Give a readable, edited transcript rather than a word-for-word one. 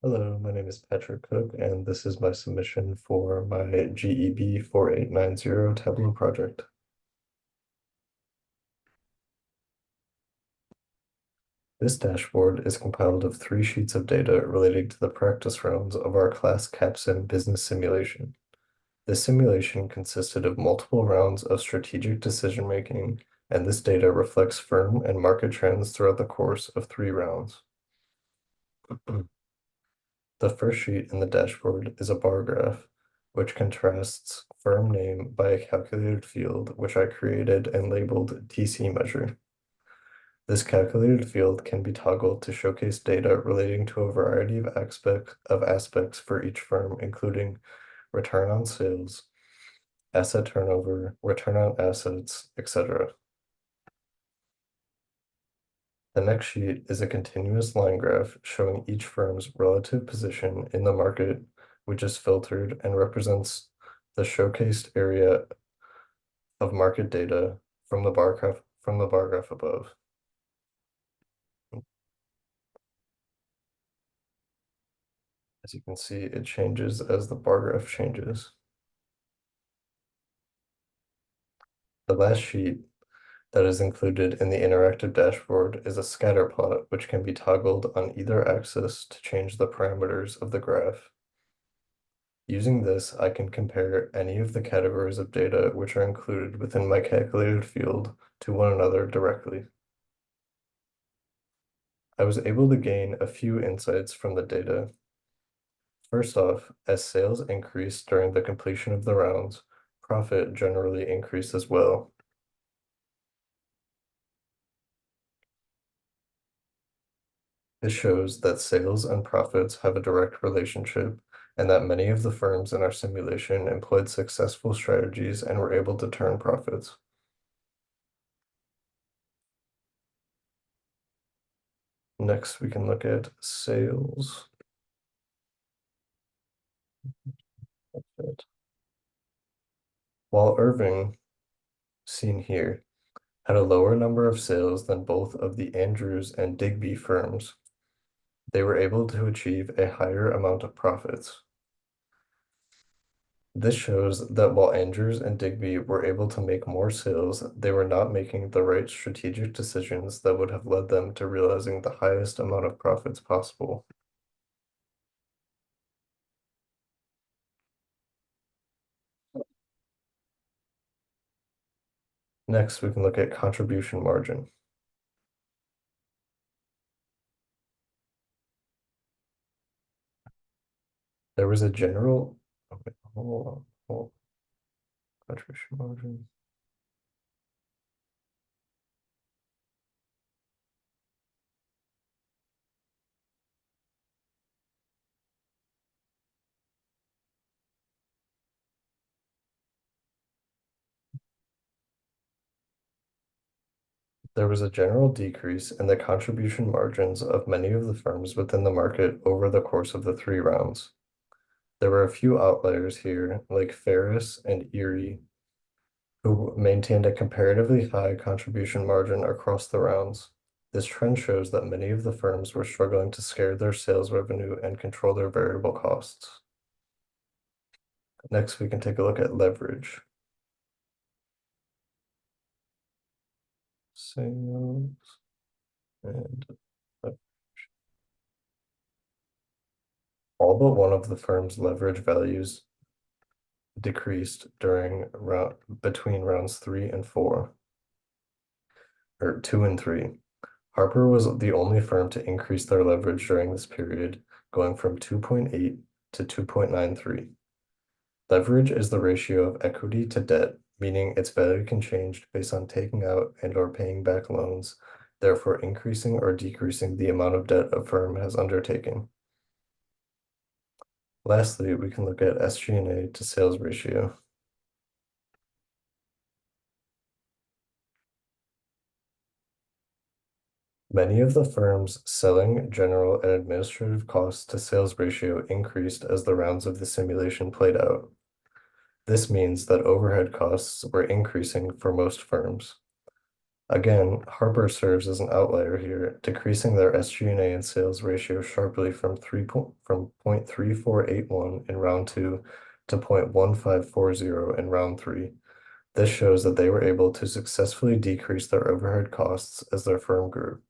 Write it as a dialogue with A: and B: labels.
A: Hello, my name is Patrick Cook, and this is my submission for my GEB4890 Tableau project. This dashboard is compiled of 3 sheets of data relating to the practice rounds of our class CAPSIM business simulation. This simulation consisted of multiple rounds of strategic decision-making, and this data reflects firm and market trends throughout the course of 3 rounds. The first sheet in the dashboard is a bar graph, which contrasts firm name by a calculated field, which I created and labeled TC measure. This calculated field can be toggled to showcase data relating to a variety of aspects for each firm, including return on sales, asset turnover, return on assets, etc. The next sheet is a continuous line graph showing each firm's relative position in the market, which is filtered and represents the showcased area of market data from the bar graph above. As you can see, it changes as the bar graph changes. The last sheet that is included in the interactive dashboard is a scatter plot, which can be toggled on either axis to change the parameters of the graph. Using this, I can compare any of the categories of data which are included within my calculated field to one another directly. I was able to gain a few insights from the data. First off, as sales increased during the completion of the rounds, profit generally increased as well. This shows that sales and profits have a direct relationship, and that many of the firms in our simulation employed successful strategies and were able to turn profits. Next, we can look at sales. While Irving, seen here, had a lower number of sales than both of the Andrews and Digby firms, they were able to achieve a higher amount of profits. This shows that while Andrews and Digby were able to make more sales, they were not making the right strategic decisions that would have led them to realizing the highest amount of profits possible. Next, we can look at contribution margin. There was a general, okay, hold on, contribution margin. There was a general decrease in the contribution margins of many of the firms within the market over the course of the 3 rounds. There were a few outliers here, like Ferris and Erie, who maintained a comparatively high contribution margin across the rounds. This trend shows that many of the firms were struggling to scale their sales revenue and control their variable costs. Next, we can take a look at leverage. Sales and all but one of the firm's leverage values decreased between rounds 3 and 4, or 2 and 3. Harper was the only firm to increase their leverage during this period, going from 2.8 to 2.93. Leverage is the ratio of equity to debt, meaning its value can change based on taking out and/or paying back loans, therefore increasing or decreasing the amount of debt a firm has undertaken. Lastly, we can look at SG&A to sales ratio. Many of the firm's selling, general, and administrative costs to sales ratio increased as the rounds of the simulation played out. This means that overhead costs were increasing for most firms. Again, Harper serves as an outlier here, decreasing their SG&A and sales ratio sharply from 0.3481 in round two to 0.1540 in round three. This shows that they were able to successfully decrease their overhead costs as their firm grew.